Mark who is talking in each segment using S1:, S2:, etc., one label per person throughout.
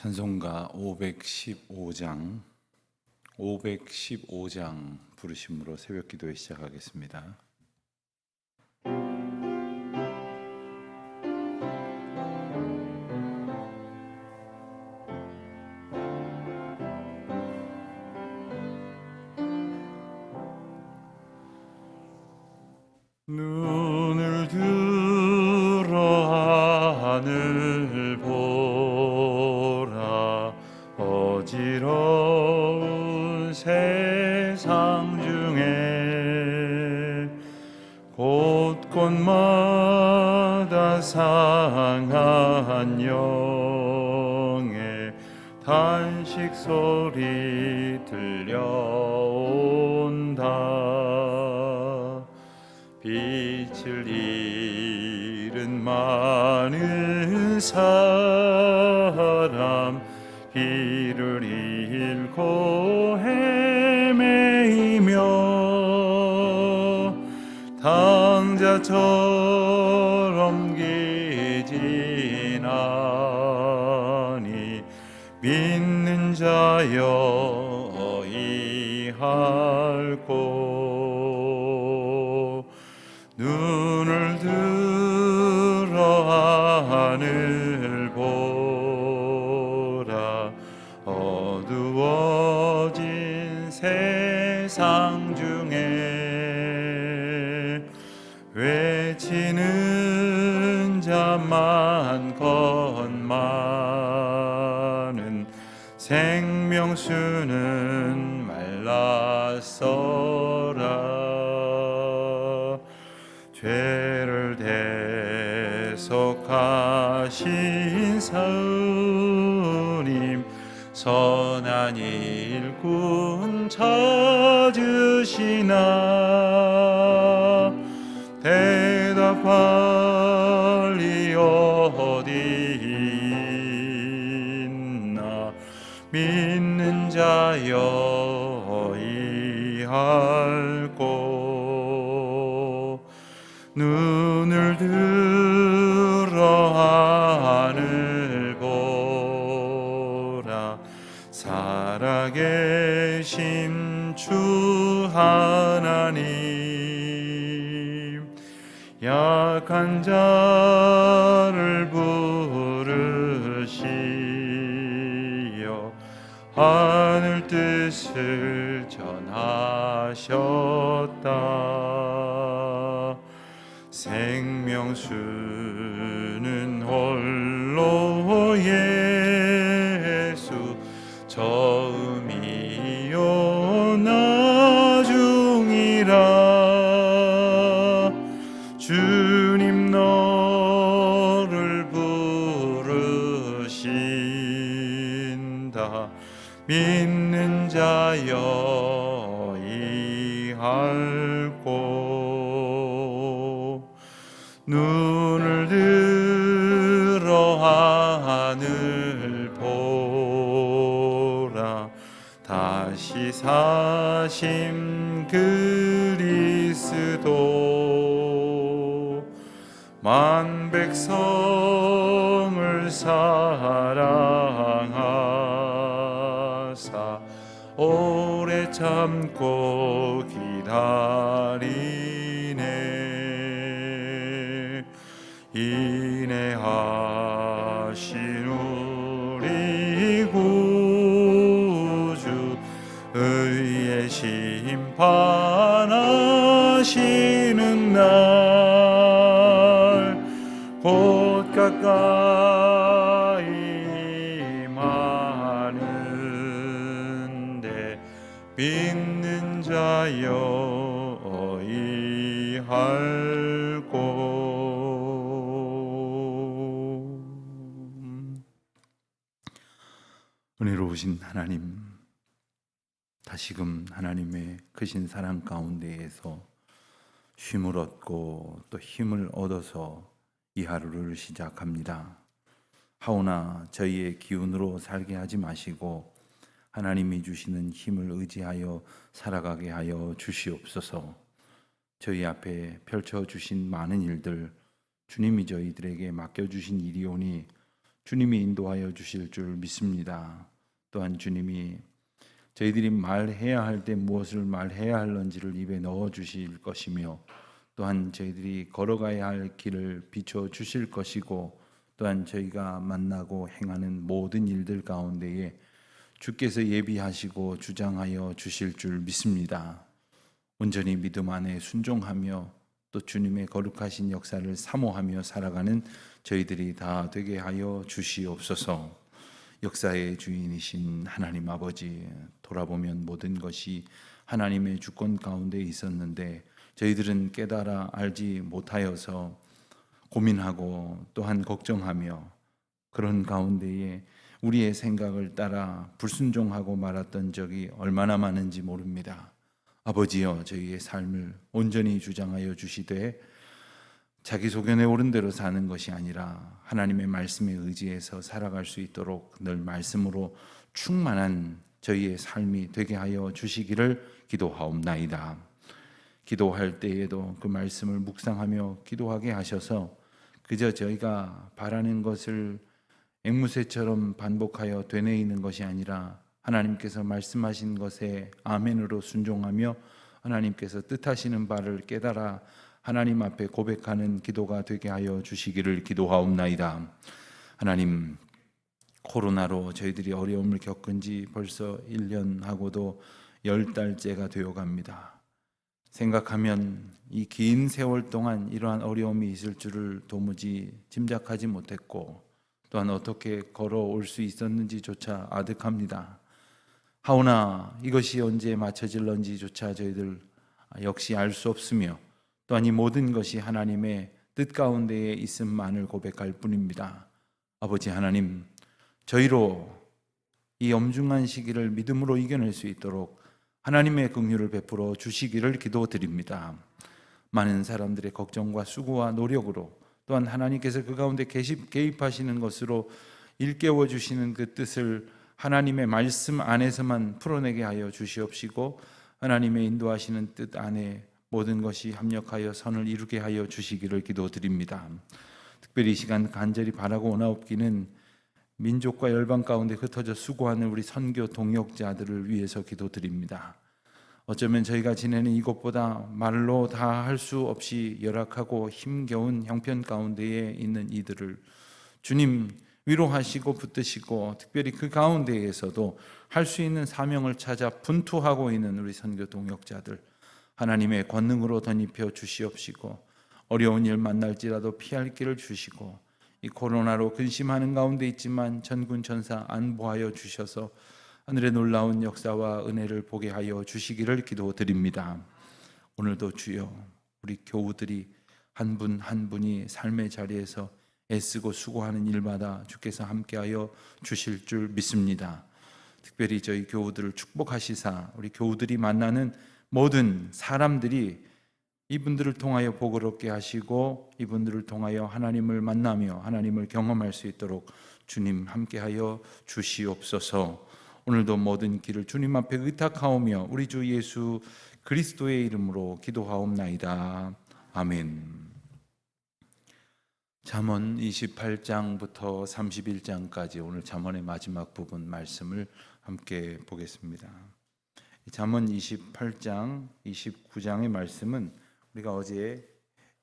S1: 찬송가 515장 부르심으로 새벽 기도에 시작하겠습니다. 눈을 들어 하늘 보라. 어지러운 세상 중에 곳곳마다 상한 영의 탄식 소리 들려온다. 빛을 잃은 많은 사람, 길을 잃고 헤매이며 당자처럼 기진하니 믿는 자여 이할고. 눈을 들어 하늘 보라. 어두워진 세상 중에 외치는 자만 건많은 생명수는 말랐어라. 죄를 대속하신 사은님, 선한 일꾼 찾으시나. 대답할 리 어디 있나. 믿는 자여 이할고. 눈을 들어 하늘 보라. 살아계신 주 하나님, 약한 자를 부르시어 하늘 뜻을 전하셨다. 생명수는 홀로 예수, 처음이요 나중이라. 주님 너를 부르신다. 믿는 자여 이할고. 눈을 들어 하늘 보라. 다시 사신 그리스도, 만 백성을 사랑하사 오래 참고 기다리네. 인내하신 우리 구주, 의의 심판하시는 날 곧 가까이 많은데. 믿는 자여 이할고. 은혜로우신 하나님, 다시금 하나님의 크신 사랑 가운데에서 쉼을 얻고 또 힘을 얻어서 이 하루를 시작합니다. 하오나 저희의 기운으로 살게 하지 마시고 하나님이 주시는 힘을 의지하여 살아가게 하여 주시옵소서. 저희 앞에 펼쳐주신 많은 일들, 주님이 저희들에게 맡겨주신 일이오니 주님이 인도하여 주실 줄 믿습니다. 또한 주님이 저희들이 말해야 할 때 무엇을 말해야 할런지를 입에 넣어 주실 것이며, 또한 저희들이 걸어가야 할 길을 비춰 주실 것이고, 또한 저희가 만나고 행하는 모든 일들 가운데에 주께서 예비하시고 주장하여 주실 줄 믿습니다. 온전히 믿음 안에 순종하며 또 주님의 거룩하신 역사를 사모하며 살아가는 저희들이 다 되게 하여 주시옵소서. 역사의 주인이신 하나님 아버지, 돌아보면 모든 것이 하나님의 주권 가운데 있었는데 저희들은 깨달아 알지 못하여서 고민하고 또한 걱정하며 그런 가운데에 우리의 생각을 따라 불순종하고 말았던 적이 얼마나 많은지 모릅니다. 아버지여, 저희의 삶을 온전히 주장하여 주시되 자기 소견에 오른 대로 사는 것이 아니라 하나님의 말씀에 의지해서 살아갈 수 있도록 늘 말씀으로 충만한 저희의 삶이 되게 하여 주시기를 기도하옵나이다. 기도할 때에도 그 말씀을 묵상하며 기도하게 하셔서 그저 저희가 바라는 것을 앵무새처럼 반복하여 되뇌이는 것이 아니라 하나님께서 말씀하신 것에 아멘으로 순종하며 하나님께서 뜻하시는 바를 깨달아 하나님 앞에 고백하는 기도가 되게 하여 주시기를 기도하옵나이다. 하나님, 코로나로 저희들이 어려움을 겪은 지 벌써 1년하고도 10달째가 되어갑니다. 생각하면 이 긴 세월 동안 이러한 어려움이 있을 줄을 도무지 짐작하지 못했고 또한 어떻게 걸어올 수 있었는지조차 아득합니다. 하오나 이것이 언제 맞춰질런지조차 저희들 역시 알 수 없으며 또한 이 모든 것이 하나님의 뜻 가운데에 있음만을 고백할 뿐입니다. 아버지 하나님, 저희로 이 엄중한 시기를 믿음으로 이겨낼 수 있도록 하나님의 긍휼을 베풀어 주시기를 기도드립니다. 많은 사람들의 걱정과 수고와 노력으로 또한 하나님께서 그 가운데 개입하시는 것으로 일깨워 주시는 그 뜻을 하나님의 말씀 안에서만 풀어내게 하여 주시옵시고 하나님의 인도하시는 뜻 안에 모든 것이 합력하여 선을 이루게 하여 주시기를 기도드립니다. 특별히 이 시간 간절히 바라고 원하옵기는 민족과 열방 가운데 흩어져 수고하는 우리 선교 동역자들을 위해서 기도드립니다. 어쩌면 저희가 지내는 이곳보다 말로 다 할 수 없이 열악하고 힘겨운 형편 가운데에 있는 이들을 주님 위로하시고 붙드시고 특별히 그 가운데에서도 할 수 있는 사명을 찾아 분투하고 있는 우리 선교 동역자들 하나님의 권능으로 덧입혀 주시옵시고 어려운 일 만날지라도 피할 길을 주시고 이 코로나로 근심하는 가운데 있지만 전군 전사 안보하여 주셔서 하늘의 놀라운 역사와 은혜를 보게 하여 주시기를 기도드립니다. 오늘도 주여 우리 교우들이 한 분 한 분이 삶의 자리에서 애쓰고 수고하는 일마다 주께서 함께하여 주실 줄 믿습니다. 특별히 저희 교우들을 축복하시사 우리 교우들이 만나는 모든 사람들이 이분들을 통하여 복을 얻게 하시고 이분들을 통하여 하나님을 만나며 하나님을 경험할 수 있도록 주님 함께하여 주시옵소서. 오늘도 모든 길을 주님 앞에 의탁하오며 우리 주 예수 그리스도의 이름으로 기도하옵나이다. 아멘. 잠언 28장부터 31장까지 오늘 잠언의 마지막 부분 말씀을 함께 보겠습니다. 잠언 28장, 29장의 말씀은 우리가 어제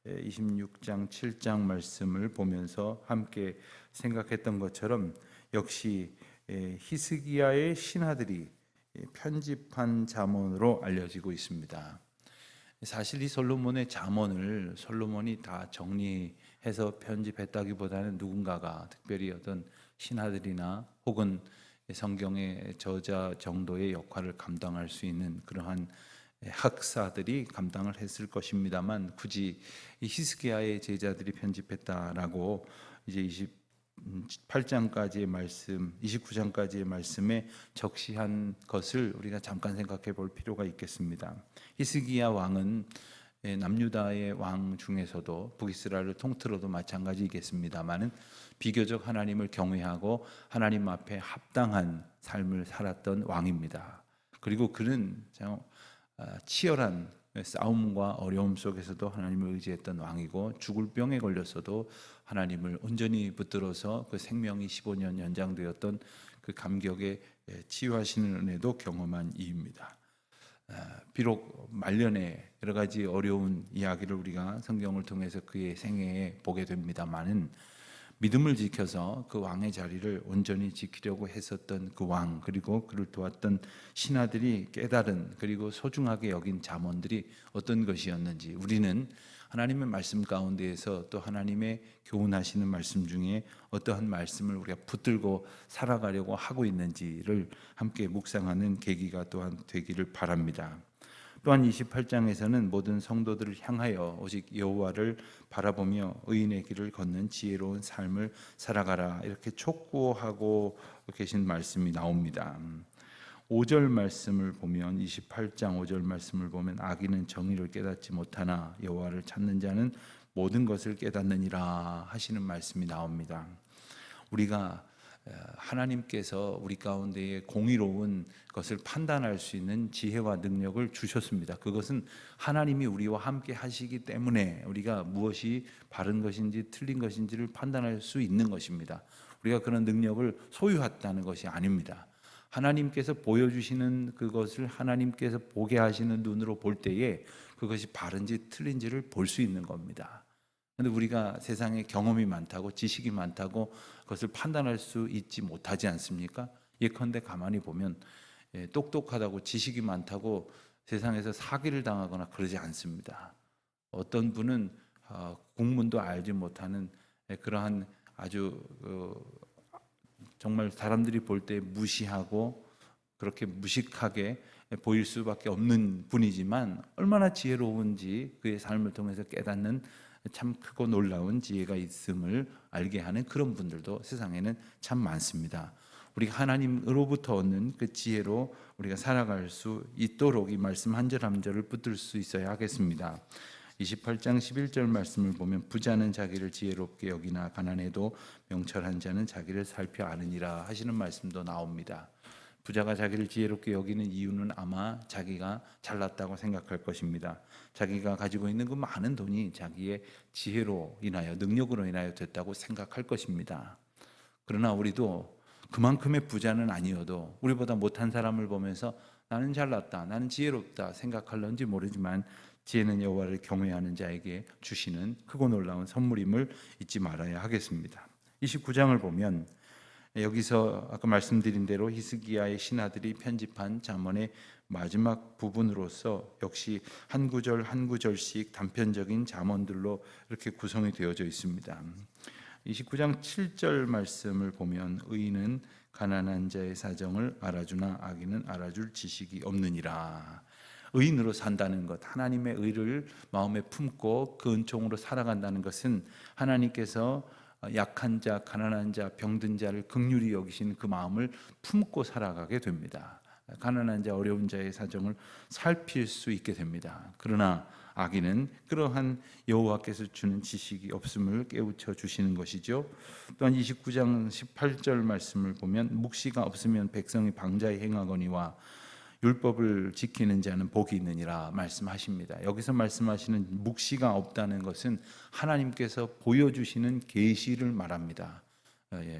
S1: 26장, 7장 말씀을 보면서 함께 생각했던 것처럼 역시 히스기야의 신하들이 편집한 잠언으로 알려지고 있습니다. 사실 이 솔로몬의 잠언을 솔로몬이 다 정리해서 편집했다기보다는 누군가가 특별히 어떤 신하들이나 혹은 성경의 저자 정도의 역할을 감당할 수 있는 그러한 학사들이 감당을 했을 것입니다만 굳이 이 히스기야의 제자들이 편집했다라고 이제 28장까지의 말씀, 29장까지의 말씀에 적시한 것을 우리가 잠깐 생각해 볼 필요가 있겠습니다. 히스기야 왕은 남유다의 왕 중에서도 북이스라엘을 통틀어도 마찬가지겠습니다만은 비교적 하나님을 경외하고 하나님 앞에 합당한 삶을 살았던 왕입니다. 그리고 그는 치열한 싸움과 어려움 속에서도 하나님을 의지했던 왕이고, 죽을 병에 걸렸어도 하나님을 온전히 붙들어서 그 생명이 15년 연장되었던 그 감격에 치유하시는 은혜도 경험한 이입니다. 비록 말년에 여러 가지 어려운 이야기를 우리가 성경을 통해서 그의 생애에 보게 됩니다마는, 믿음을 지켜서 그 왕의 자리를 온전히 지키려고 했었던 그 왕, 그리고 그를 도왔던 신하들이 깨달은, 그리고 소중하게 여긴 잠언들이 어떤 것이었는지, 우리는 하나님의 말씀 가운데에서 또 하나님의 교훈하시는 말씀 중에 어떠한 말씀을 우리가 붙들고 살아가려고 하고 있는지를 함께 묵상하는 계기가 또한 되기를 바랍니다. 또한 28장에서는 모든 성도들을 향하여 오직 여호와를 바라보며 의인의 길을 걷는 지혜로운 삶을 살아가라, 이렇게 촉구하고 계신 말씀이 나옵니다. 5절 말씀을 보면, 28장 5절 말씀을 보면, 악인은 정의를 깨닫지 못하나 여호와를 찾는 자는 모든 것을 깨닫느니라 하시는 말씀이 나옵니다. 우리가 하나님께서 우리 가운데에 공의로운 것을 판단할 수 있는 지혜와 능력을 주셨습니다. 그것은 하나님이 우리와 함께 하시기 때문에 우리가 무엇이 바른 것인지 틀린 것인지를 판단할 수 있는 것입니다. 우리가 그런 능력을 소유했다는 것이 아닙니다. 하나님께서 보여주시는 그것을 하나님께서 보게 하시는 눈으로 볼 때에 그것이 바른지 틀린지를 볼 수 있는 겁니다. 그런데 우리가 세상에 경험이 많다고, 지식이 많다고 그것을 판단할 수 있지 못하지 않습니까? 예컨대 가만히 보면 똑똑하다고, 지식이 많다고 세상에서 사기를 당하거나 그러지 않습니다. 어떤 분은 국문도 알지 못하는 그러한 아주 정말 사람들이 볼 때 무시하고 그렇게 무식하게 보일 수밖에 없는 분이지만, 얼마나 지혜로운지 그의 삶을 통해서 깨닫는 참 크고 놀라운 지혜가 있음을 알게 하는 그런 분들도 세상에는 참 많습니다. 우리가 하나님으로부터 얻는 그 지혜로 우리가 살아갈 수 있도록 이 말씀 한 절 한 절을 붙들 수 있어야 하겠습니다. 28장 11절 말씀을 보면, 부자는 자기를 지혜롭게 여기나 가난해도 명철한 자는 자기를 살펴 아느니라 하시는 말씀도 나옵니다. 부자가 자기를 지혜롭게 여기는 이유는 아마 자기가 잘났다고 생각할 것입니다. 자기가 가지고 있는 그 많은 돈이 자기의 지혜로 인하여, 능력으로 인하여 됐다고 생각할 것입니다. 그러나 우리도 그만큼의 부자는 아니어도 우리보다 못한 사람을 보면서 나는 잘났다, 나는 지혜롭다 생각할런지 모르지만, 지혜는 여호와를 경외하는 자에게 주시는 크고 놀라운 선물임을 잊지 말아야 하겠습니다. 29장을 보면, 여기서 아까 말씀드린 대로 히스기야의 신하들이 편집한 잠언의 마지막 부분으로서 역시 한 구절 한 구절씩 단편적인 잠언들로 이렇게 구성이 되어져 있습니다. 29장 7절 말씀을 보면, 의인은 가난한 자의 사정을 알아주나 악인은 알아줄 지식이 없느니라. 의인으로 산다는 것, 하나님의 의를 마음에 품고 그 은총으로 살아간다는 것은 하나님께서 약한 자, 가난한 자, 병든 자를 긍휼히 여기신 그 마음을 품고 살아가게 됩니다. 가난한 자, 어려운 자의 사정을 살필 수 있게 됩니다. 그러나 악인은 그러한 여호와께서 주는 지식이 없음을 깨우쳐 주시는 것이죠. 또한 29장 18절 말씀을 보면, 묵시가 없으면 백성이 방자히 행하거니와 율법을 지키는 자는 복이 있느니라 말씀하십니다. 여기서 말씀하시는 묵시가 없다는 것은 하나님께서 보여주시는 계시를 말합니다.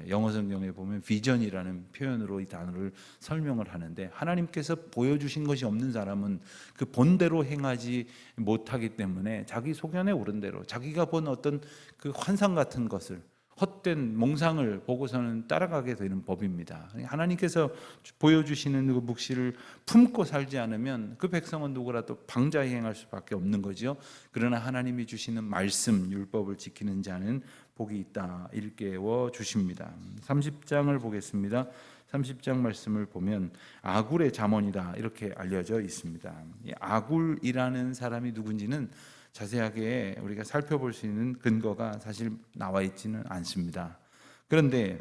S1: 영어 성경에 보면 비전이라는 표현으로 이 단어를 설명을 하는데, 하나님께서 보여주신 것이 없는 사람은 그 본대로 행하지 못하기 때문에 자기 소견에 오른 대로 자기가 본 어떤 그 환상 같은 것을, 헛된 몽상을 보고서는 따라가게 되는 법입니다. 하나님께서 보여주시는 그 묵시를 품고 살지 않으면 그 백성은 누구라도 방자히 행할 수밖에 없는 거죠. 그러나 하나님이 주시는 말씀, 율법을 지키는 자는 복이 있다, 일깨워 주십니다. 30장을 보겠습니다. 30장 말씀을 보면 아굴의 잠언이다 이렇게 알려져 있습니다. 이 아굴이라는 사람이 누군지는 자세하게 우리가 살펴볼 수 있는 근거가 사실 나와 있지는 않습니다. 그런데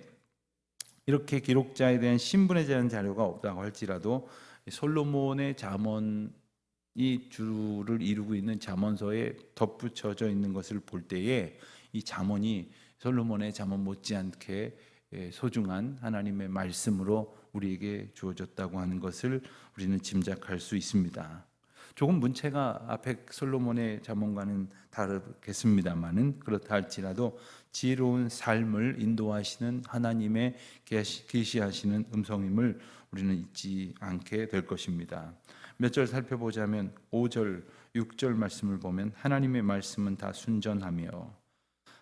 S1: 이렇게 기록자에 대한 신분에 대한 자료가 없다고 할지라도 솔로몬의 잠언이 주를 이루고 있는 잠언서에 덧붙여져 있는 것을 볼 때에 이 잠언이 솔로몬의 잠언 못지않게 소중한 하나님의 말씀으로 우리에게 주어졌다고 하는 것을 우리는 짐작할 수 있습니다. 조금 문체가 앞에 솔로몬의 잠언과는 다르겠습니다만은 그렇다 할지라도 지혜로운 삶을 인도하시는 하나님의 계시하시는 음성임을 우리는 잊지 않게 될 것입니다. 몇 절 살펴보자면 5절, 6절 말씀을 보면 하나님의 말씀은 다 순전하며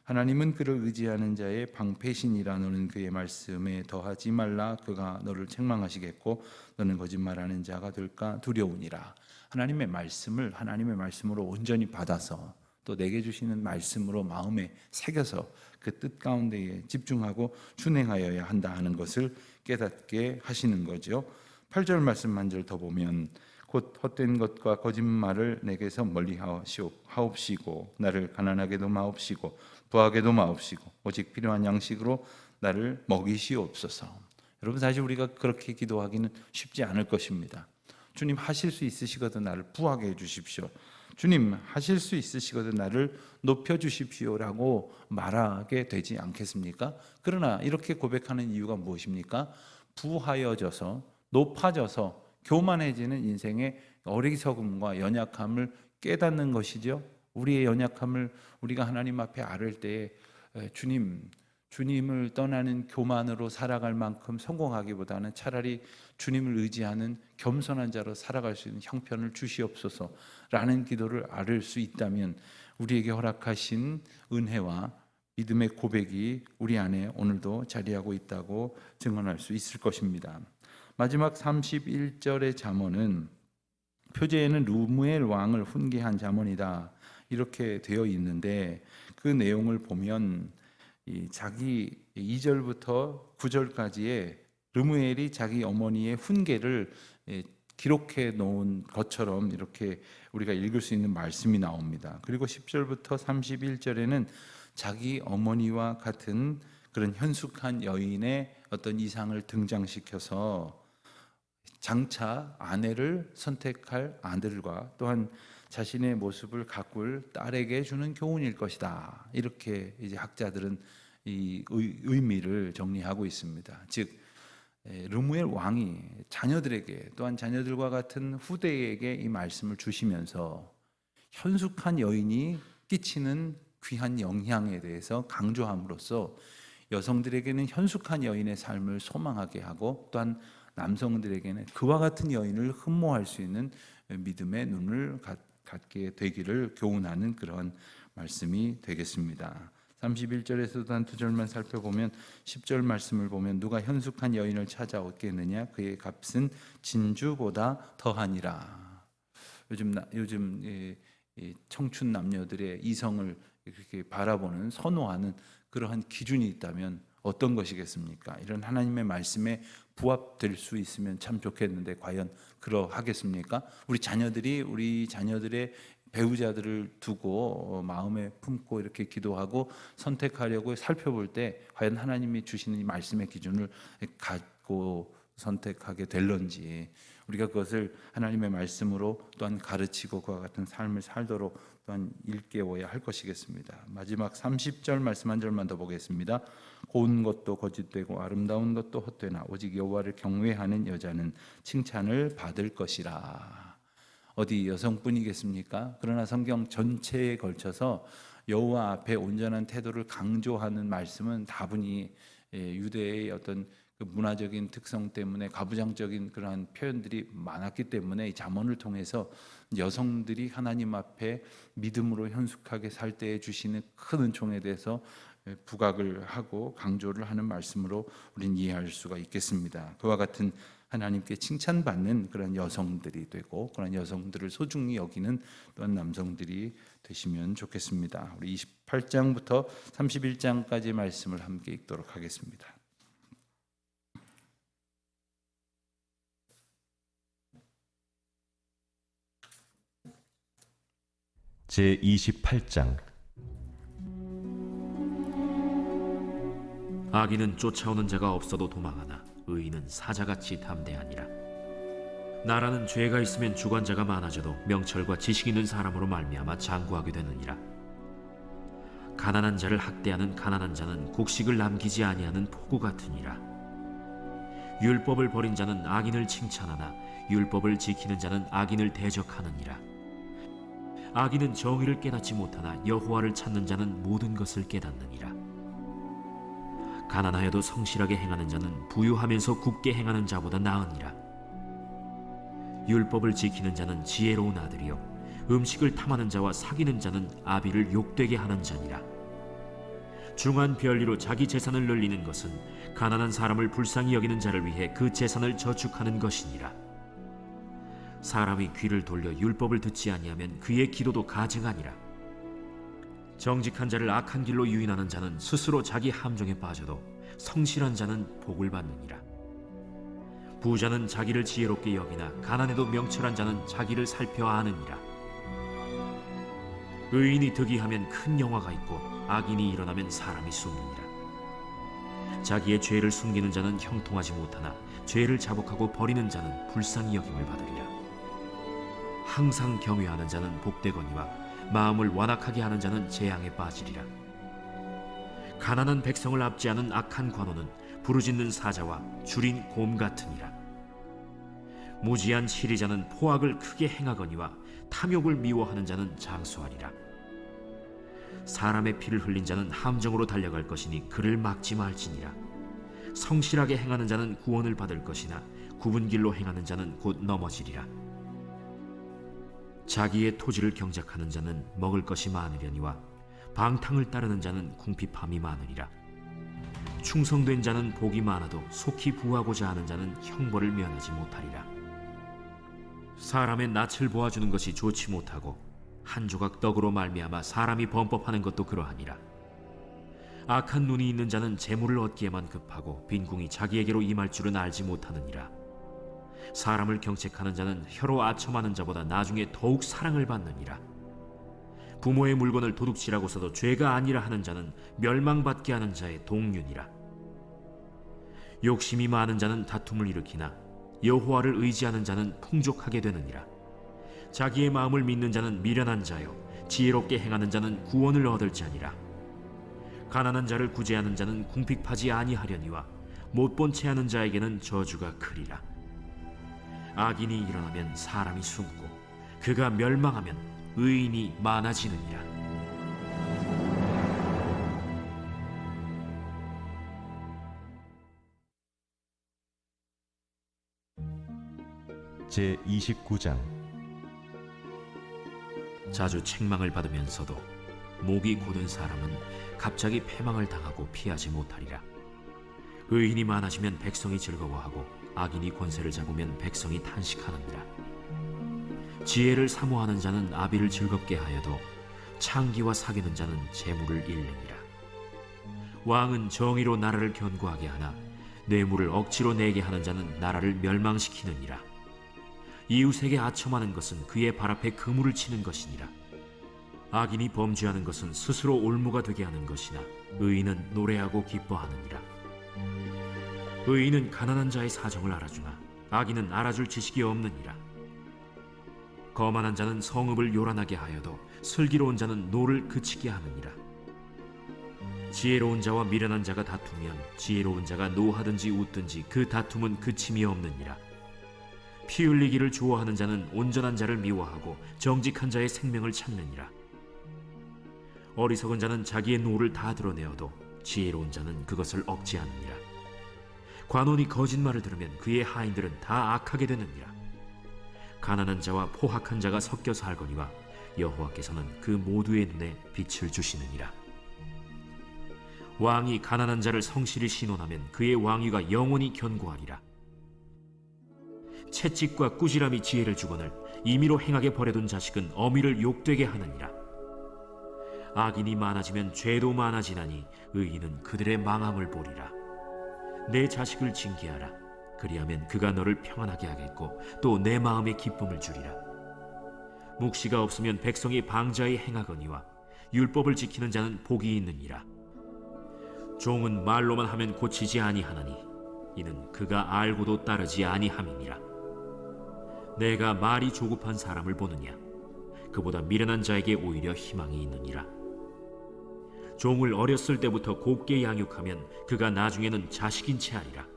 S1: 하나님은 그를 의지하는 자의 방패신이라. 너는 그의 말씀에 더하지 말라. 그가 너를 책망하시겠고 너는 거짓말하는 자가 될까 두려우니라. 하나님의 말씀을 하나님의 말씀으로 온전히 받아서 또 내게 주시는 말씀으로 마음에 새겨서 그 뜻 가운데에 집중하고 준행하여야 한다 하는 것을 깨닫게 하시는 거죠. 8절 말씀 한 절 더 보면 곧 헛된 것과 거짓말을 내게서 멀리 하옵시고 나를 가난하게도 마옵시고 부하게도 마옵시고 오직 필요한 양식으로 나를 먹이시옵소서. 여러분, 사실 우리가 그렇게 기도하기는 쉽지 않을 것입니다. 주님, 하실 수 있으시거든 나를 부하게 해주십시오. 주님, 하실 수 있으시거든 나를 높여주십시오라고 말하게 되지 않겠습니까? 그러나 이렇게 고백하는 이유가 무엇입니까? 부하여져서 높아져서 교만해지는 인생의 어리석음과 연약함을 깨닫는 것이죠. 우리의 연약함을 우리가 하나님 앞에 아를 때에 주님을 떠나는 교만으로 살아갈 만큼 성공하기보다는 차라리 주님을 의지하는 겸손한 자로 살아갈 수 있는 형편을 주시옵소서라는 기도를 아를 수 있다면 우리에게 허락하신 은혜와 믿음의 고백이 우리 안에 오늘도 자리하고 있다고 증언할 수 있을 것입니다. 마지막 31절의 잠언은 표제에는 르무엘 왕을 훈계한 잠언이다 이렇게 되어 있는데 그 내용을 보면 자기 2절부터 9절까지의 르무엘이 자기 어머니의 훈계를 기록해 놓은 것처럼 이렇게 우리가 읽을 수 있는 말씀이 나옵니다. 그리고 10절부터 31절에는 자기 어머니와 같은 그런 현숙한 여인의 어떤 이상을 등장시켜서 장차 아내를 선택할 아들과 또한 자신의 모습을 가꿀 딸에게 주는 교훈일 것이다. 이렇게 이제 학자들은 이 의미를 정리하고 있습니다. 즉 르무엘 왕이 자녀들에게 또한 자녀들과 같은 후대에게 이 말씀을 주시면서 현숙한 여인이 끼치는 귀한 영향에 대해서 강조함으로써 여성들에게는 현숙한 여인의 삶을 소망하게 하고 또한 남성들에게는 그와 같은 여인을 흠모할 수 있는 믿음의 눈을 갖게 되기를 교훈하는 그런 말씀이 되겠습니다. 31절에서도 한 두 절만 살펴보면 10절 말씀을 보면 누가 현숙한 여인을 찾아오겠느냐 그의 값은 진주보다 더하니라. 요즘 청춘 남녀들의 이성을 이렇게 바라보는 선호하는 그러한 기준이 있다면 어떤 것이겠습니까? 이런 하나님의 말씀에 부합될 수 있으면 참 좋겠는데 과연 그러하겠습니까? 우리 자녀들의 배우자들을 두고 마음에 품고 이렇게 기도하고 선택하려고 살펴볼 때 과연 하나님이 주시는 이 말씀의 기준을 갖고 선택하게 될런지 우리가 그것을 하나님의 말씀으로 또한 가르치고 그와 같은 삶을 살도록 또한 일깨워야 할 것이겠습니다. 마지막 30절 말씀 한 절만 더 보겠습니다. 고운 것도 거짓되고 아름다운 것도 헛되나 오직 여호와를 경외하는 여자는 칭찬을 받을 것이라. 어디 여성뿐이겠습니까? 그러나 성경 전체에 걸쳐서 여호와 앞에 온전한 태도를 강조하는 말씀은 다분히 유대의 어떤 그 문화적인 특성 때문에 가부장적인 그러한 표현들이 많았기 때문에 이 잠언을 통해서 여성들이 하나님 앞에 믿음으로 현숙하게 살 때에 주시는 큰 은총에 대해서 부각을 하고 강조를 하는 말씀으로 우리는 이해할 수가 있겠습니다. 그와 같은 하나님께 칭찬받는 그런 여성들이 되고 그런 여성들을 소중히 여기는 또한 남성들이 되시면 좋겠습니다. 우리 28장부터 31장까지 말씀을 함께 읽도록 하겠습니다.
S2: 제28장.
S3: 악인은 쫓아오는 자가 없어도 도망하나 의인은 사자같이 담대하니라. 나라는 죄가 있으면 주관자가 많아져도 명철과 지식 있는 사람으로 말미암아 장구하게 되느니라. 가난한 자를 학대하는 가난한 자는 곡식을 남기지 아니하는 폭우 같으니라. 율법을 버린 자는 악인을 칭찬하나 율법을 지키는 자는 악인을 대적하느니라. 악인은 정의를 깨닫지 못하나 여호와를 찾는 자는 모든 것을 깨닫느니라. 가난하여도 성실하게 행하는 자는 부유하면서 굳게 행하는 자보다 나으니라. 율법을 지키는 자는 지혜로운 아들이요 음식을 탐하는 자와 사귀는 자는 아비를 욕되게 하는 자니라. 중한 별리로 자기 재산을 늘리는 것은 가난한 사람을 불쌍히 여기는 자를 위해 그 재산을 저축하는 것이니라. 사람이 귀를 돌려 율법을 듣지 아니하면 그의 기도도 가증하니라. 정직한 자를 악한 길로 유인하는 자는 스스로 자기 함정에 빠져도 성실한 자는 복을 받느니라. 부자는 자기를 지혜롭게 여기나 가난해도 명철한 자는 자기를 살펴 아느니라. 의인이 득이하면 큰 영화가 있고 악인이 일어나면 사람이 숨느니라. 자기의 죄를 숨기는 자는 형통하지 못하나 죄를 자복하고 버리는 자는 불쌍히 여김을 받으리라. 항상 경외하는 자는 복되거니와 마음을 완악하게 하는 자는 재앙에 빠지리라. 가난한 백성을 압제하는 악한 관원은 부르짖는 사자와 줄인 곰 같으니라. 무지한 치리자는 포악을 크게 행하거니와 탐욕을 미워하는 자는 장수하리라. 사람의 피를 흘린 자는 함정으로 달려갈 것이니 그를 막지 말지니라. 성실하게 행하는 자는 구원을 받을 것이나 굽은 길로 행하는 자는 곧 넘어지리라. 자기의 토지를 경작하는 자는 먹을 것이 많으려니와 방탕을 따르는 자는 궁핍함이 많으리라. 충성된 자는 복이 많아도 속히 부하고자 하는 자는 형벌을 면하지 못하리라. 사람의 낯을 보아주는 것이 좋지 못하고 한 조각 떡으로 말미암아 사람이 범법하는 것도 그러하니라. 악한 눈이 있는 자는 재물을 얻기에만 급하고 빈궁이 자기에게로 임할 줄은 알지 못하느니라. 사람을 경책하는 자는 혀로 아첨하는 자보다 나중에 더욱 사랑을 받느니라. 부모의 물건을 도둑질하고서도 죄가 아니라 하는 자는 멸망받게 하는 자의 동류니라. 욕심이 많은 자는 다툼을 일으키나 여호와를 의지하는 자는 풍족하게 되느니라. 자기의 마음을 믿는 자는 미련한 자요 지혜롭게 행하는 자는 구원을 얻을 자니라. 가난한 자를 구제하는 자는 궁핍하지 아니하려니와 못본 채 하는 자에게는 저주가 크리라. 악인이 일어나면 사람이 숨고 그가 멸망하면 의인이 많아지느니라.
S2: 제29장.
S3: 자주 책망을 받으면서도 목이 곧은 사람은 갑자기 패망을 당하고 피하지 못하리라. 의인이 많아지면 백성이 즐거워하고 악인이 권세를 잡으면 백성이 탄식하느니라. 지혜를 사모하는 자는 아비를 즐겁게 하여도 창기와 사귀는 자는 재물을 잃느니라. 왕은 정의로 나라를 견고하게 하나 뇌물을 억지로 내게 하는 자는 나라를 멸망시키느니라. 이웃에게 아첨하는 것은 그의 발 앞에 그물을 치는 것이니라. 악인이 범죄하는 것은 스스로 올무가 되게 하는 것이나 의인은 노래하고 기뻐하느니라. 의인은 가난한 자의 사정을 알아주나 악인은 알아줄 지식이 없느니라. 거만한 자는 성읍을 요란하게 하여도 슬기로운 자는 노를 그치게 하느니라. 지혜로운 자와 미련한 자가 다투면 지혜로운 자가 노하든지 웃든지 그 다툼은 그침이 없느니라. 피 흘리기를 좋아하는 자는 온전한 자를 미워하고 정직한 자의 생명을 찾느니라. 어리석은 자는 자기의 노를 다 드러내어도 지혜로운 자는 그것을 억제하느니라. 관원이 거짓말을 들으면 그의 하인들은 다 악하게 되느니라. 가난한 자와 포학한 자가 섞여 살거니와 여호와께서는 그 모두의 눈에 빛을 주시느니라. 왕이 가난한 자를 성실히 신원하면 그의 왕위가 영원히 견고하리라. 채찍과 꾸지람이 지혜를 주거늘 임의로 행하게 버려둔 자식은 어미를 욕되게 하느니라. 악인이 많아지면 죄도 많아지나니 의인은 그들의 망함을 보리라. 내 자식을 징계하라. 그리하면 그가 너를 평안하게 하겠고 또 내 마음에 기쁨을 주리라. 묵시가 없으면 백성이 방자히 행하거니와 율법을 지키는 자는 복이 있느니라. 종은 말로만 하면 고치지 아니하나니 이는 그가 알고도 따르지 아니함이니라. 내가 말이 조급한 사람을 보느냐? 그보다 미련한 자에게 오히려 희망이 있느니라. 종을 어렸을 때부터 곱게 양육하면 그가 나중에는 자식인 채 하리라.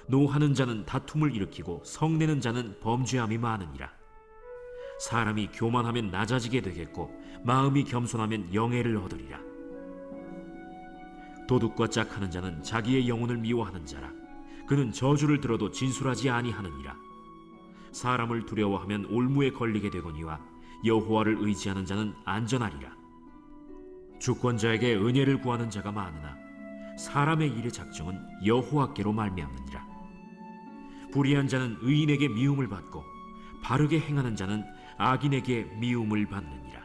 S3: 노하는 자는 다툼을 일으키고 성내는 자는 범죄함이 많으니라. 사람이 교만하면 낮아지게 되겠고 마음이 겸손하면 영예를 얻으리라. 도둑과 짝하는 자는 자기의 영혼을 미워하는 자라. 그는 저주를 들어도 진술하지 아니하느니라. 사람을 두려워하면 올무에 걸리게 되거니와 여호와를 의지하는 자는 안전하리라. 주권자에게 은혜를 구하는 자가 많으나 사람의 일의 작정은 여호와께로 말미암느니라. 불의한 자는 의인에게 미움을 받고 바르게 행하는 자는 악인에게 미움을 받느니라.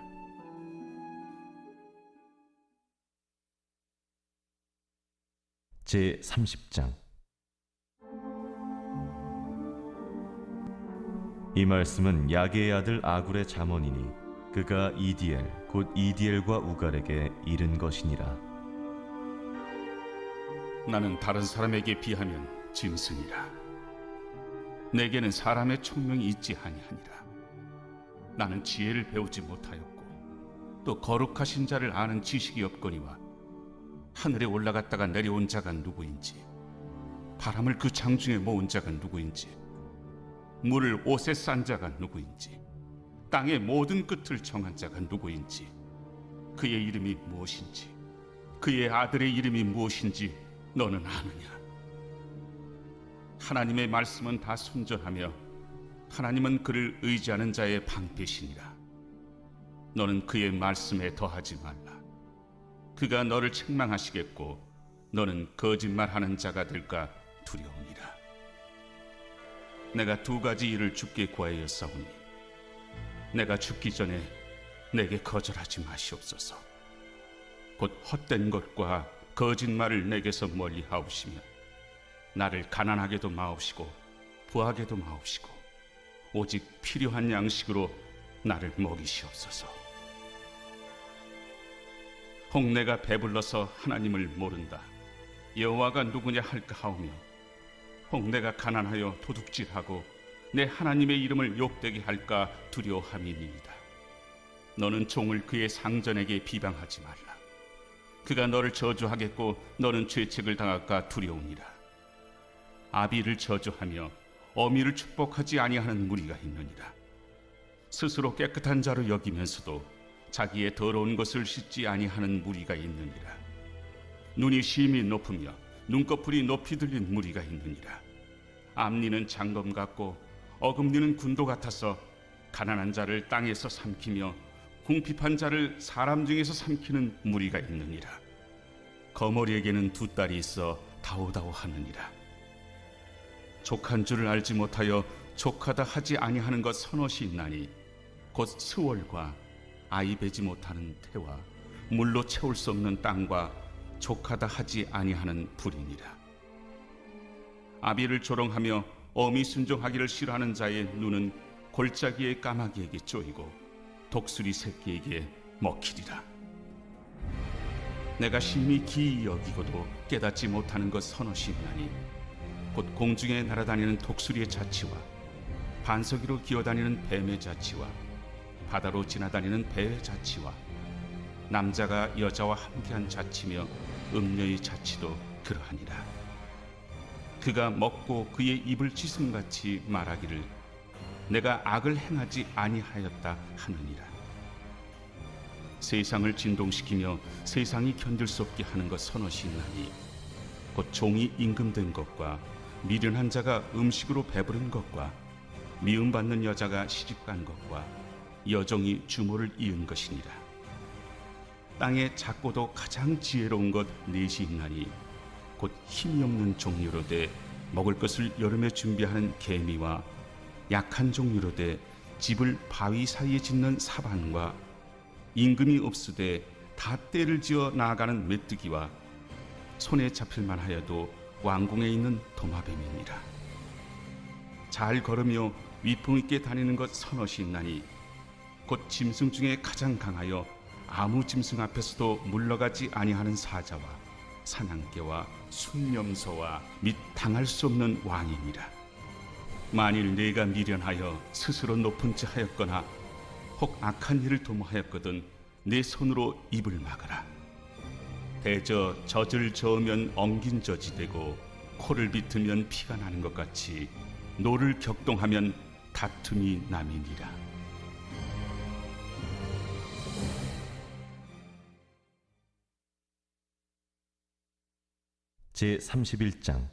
S2: 제 30장. 이 말씀은 야게의 아들 아굴의 잠언이니 그가 이디엘 곧 이디엘과 우갈에게 이른 것이니라.
S4: 나는 다른 사람에게 비하면 짐승이라. 내게는 사람의 총명이 있지 아니하니라. 나는 지혜를 배우지 못하였고 또 거룩하신 자를 아는 지식이 없거니와 하늘에 올라갔다가 내려온 자가 누구인지, 바람을 그 장중에 모은 자가 누구인지, 물을 옷에 싼 자가 누구인지, 땅의 모든 끝을 정한 자가 누구인지, 그의 이름이 무엇인지, 그의 아들의 이름이 무엇인지 너는 아느냐? 하나님의 말씀은 다 순전하며 하나님은 그를 의지하는 자의 방패시니라. 너는 그의 말씀에 더하지 말라. 그가 너를 책망하시겠고 너는 거짓말하는 자가 될까 두려우니라. 내가 두 가지 일을 주께 구하였사오니 내가 죽기 전에 내게 거절하지 마시옵소서. 곧 헛된 것과 거짓말을 내게서 멀리 하옵시며 나를 가난하게도 마옵시고 부하게도 마옵시고 오직 필요한 양식으로 나를 먹이시옵소서. 혹 내가 배불러서 하나님을 모른다, 여호와가 누구냐 할까 하오며, 혹 내가 가난하여 도둑질하고 내 하나님의 이름을 욕되게 할까 두려워함이니이다. 너는 종을 그의 상전에게 비방하지 말라. 그가 너를 저주하겠고 너는 죄책을 당할까 두려우니라. 아비를 저주하며 어미를 축복하지 아니하는 무리가 있느니라. 스스로 깨끗한 자로 여기면서도 자기의 더러운 것을 씻지 아니하는 무리가 있느니라. 눈이 심히 높으며 눈꺼풀이 높이 들린 무리가 있느니라. 앞니는 장검 같고 어금니는 군도 같아서 가난한 자를 땅에서 삼키며 궁핍한 자를 사람 중에서 삼키는 무리가 있느니라. 거머리에게는 두 딸이 있어 다오다오하느니라. 족한 줄을 알지 못하여 족하다 하지 아니하는 것 서너시 있나니 곧 스월과 아이 베지 못하는 태와 물로 채울 수 없는 땅과 족하다 하지 아니하는 불이니라. 아비를 조롱하며 어미 순종하기를 싫어하는 자의 눈은 골짜기의 까마귀에게 쪼이고 독수리 새끼에게 먹히리라. 내가 심히 기이 여기고도 깨닫지 못하는 것 서너시 있나니 곧 공중에 날아다니는 독수리의 자치와 반석 위로 기어다니는 뱀의 자치와 바다로 지나다니는 배의 자치와 남자가 여자와 함께한 자치며 음녀의 자치도 그러하니라. 그가 먹고 그의 입을 짖음같이 말하기를 내가 악을 행하지 아니하였다 하느니라. 세상을 진동시키며 세상이 견딜 수 없게 하는 것 서너시 있나니 곧 종이 임금된 것과 미련한 자가 음식으로 배부른 것과 미움받는 여자가 시집간 것과 여종이 주모를 이은 것이니라. 땅에 작고도 가장 지혜로운 것 넷이 있나니 곧 힘이 없는 종류로 돼 먹을 것을 여름에 준비하는 개미와 약한 종류로 돼 집을 바위 사이에 짓는 사반과 임금이 없으되 다 때를 지어 나아가는 메뚜기와 손에 잡힐만 하여도 왕궁에 있는 도마뱀이니라. 잘 걸으며 위풍 있게 다니는 것 서너시 있나니 곧 짐승 중에 가장 강하여 아무 짐승 앞에서도 물러가지 아니하는 사자와 사냥개와 순념소와 및 당할 수 없는 왕이니라. 만일 네가 미련하여 스스로 높은 체 하였거나 혹 악한 일을 도모하였거든 내 손으로 입을 막아라. 대저 젖을 저으면 엉긴 젖이 되고 코를 비트면 피가 나는 것 같이 노를 격동하면 다툼이 남이니라.
S2: 제 31장.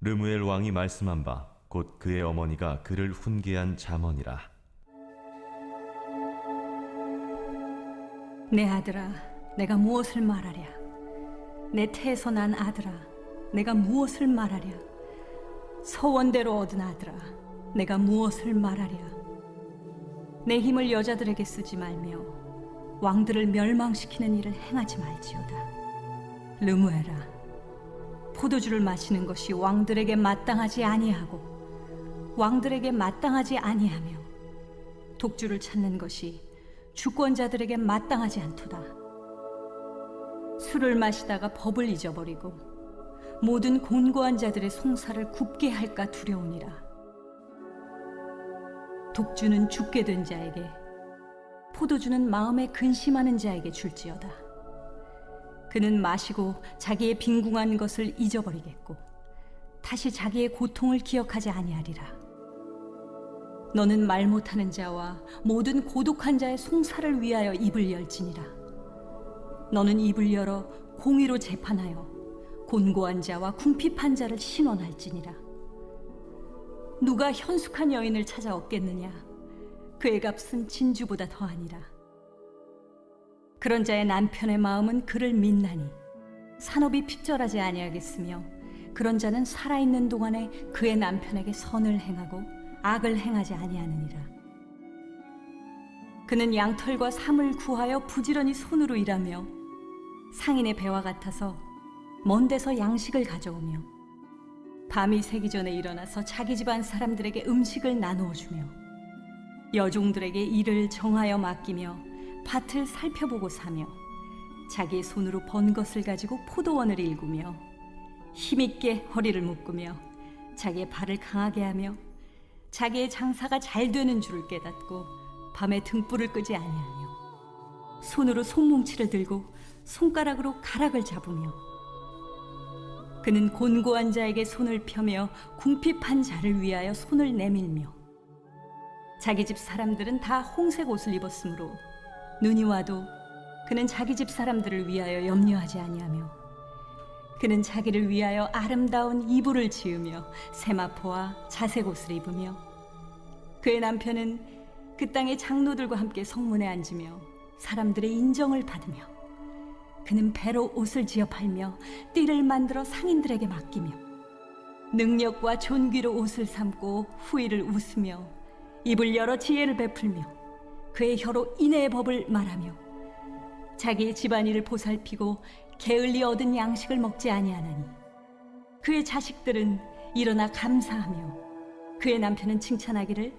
S2: 르무엘 왕이 말씀한 바 곧 그의 어머니가 그를 훈계한 잠언이라.
S5: 내 아들아, 내가 무엇을 말하랴? 내 태에서 난 아들아, 내가 무엇을 말하랴? 서원대로 얻은 아들아, 내가 무엇을 말하랴? 내 힘을 여자들에게 쓰지 말며 왕들을 멸망시키는 일을 행하지 말지어다. 르무엘아, 포도주를 마시는 것이 왕들에게 마땅하지 아니하고 왕들에게 마땅하지 아니하며 독주를 찾는 것이 주권자들에게 마땅하지 않도다. 술을 마시다가 법을 잊어버리고 모든 곤고한 자들의 송사를 굽게 할까 두려우니라. 독주는 죽게 된 자에게, 포도주는 마음에 근심하는 자에게 줄지어다. 그는 마시고 자기의 빈궁한 것을 잊어버리겠고 다시 자기의 고통을 기억하지 아니하리라. 너는 말 못하는 자와 모든 고독한 자의 송사를 위하여 입을 열지니라. 너는 입을 열어 공의로 재판하여 곤고한 자와 궁핍한 자를 신원할지니라. 누가 현숙한 여인을 찾아 얻겠느냐? 그의 값은 진주보다 더하니라. 그런 자의 남편의 마음은 그를 믿나니 산업이 핍절하지 아니하겠으며 그런 자는 살아있는 동안에 그의 남편에게 선을 행하고 악을 행하지 아니하느니라. 그는 양털과 삼을 구하여 부지런히 손으로 일하며 상인의 배와 같아서 먼 데서 양식을 가져오며 밤이 새기 전에 일어나서 자기 집안 사람들에게 음식을 나누어 주며 여종들에게 일을 정하여 맡기며 밭을 살펴보고 사며 자기의 손으로 번 것을 가지고 포도원을 일구며 힘있게 허리를 묶으며 자기의 발을 강하게 하며 자기의 장사가 잘 되는 줄을 깨닫고 밤에 등불을 끄지 아니하며 손으로 손뭉치를 들고 손가락으로 가락을 잡으며 그는 곤고한 자에게 손을 펴며 궁핍한 자를 위하여 손을 내밀며 자기 집 사람들은 다 홍색 옷을 입었으므로 눈이 와도 그는 자기 집 사람들을 위하여 염려하지 아니하며 그는 자기를 위하여 아름다운 이불을 지으며 세마포와 자색 옷을 입으며 그의 남편은 그 땅의 장로들과 함께 성문에 앉으며 사람들의 인정을 받으며 그는 배로 옷을 지어 팔며 띠를 만들어 상인들에게 맡기며 능력과 존귀로 옷을 삼고 후일을 웃으며 입을 열어 지혜를 베풀며 그의 혀로 인애의 법을 말하며 자기의 집안일을 보살피고 게을리 얻은 양식을 먹지 아니하나니 그의 자식들은 일어나 감사하며 그의 남편은 칭찬하기를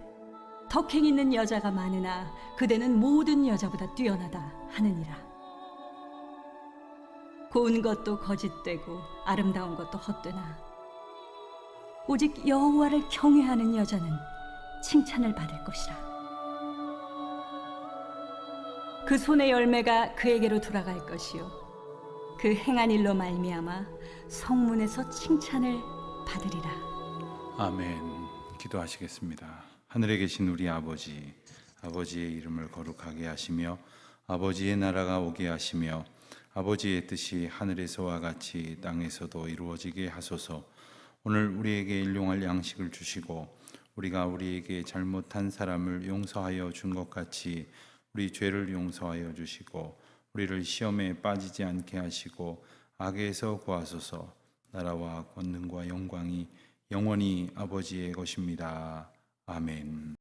S5: 덕행 있는 여자가 많으나 그대는 모든 여자보다 뛰어나다 하느니라. 고운 것도 거짓되고 아름다운 것도 헛되나 오직 여호와를 경외하는 여자는 칭찬을 받을 것이라. 그 손의 열매가 그에게로 돌아갈 것이요 그 행한 일로 말미암아 성문에서 칭찬을 받으리라.
S1: 아멘. 기도하시겠습니다. 하늘에 계신 우리 아버지, 아버지의 이름을 거룩하게 하시며 아버지의 나라가 오게 하시며 아버지의 뜻이 하늘에서와 같이 땅에서도 이루어지게 하소서. 오늘 우리에게 일용할 양식을 주시고 우리가 우리에게 잘못한 사람을 용서하여 준 것 같이 우리 죄를 용서하여 주시고 우리를 시험에 빠지지 않게 하시고 악에서 구하소서. 나라와 권능과 영광이 영원히 아버지의 것입니다. 아멘.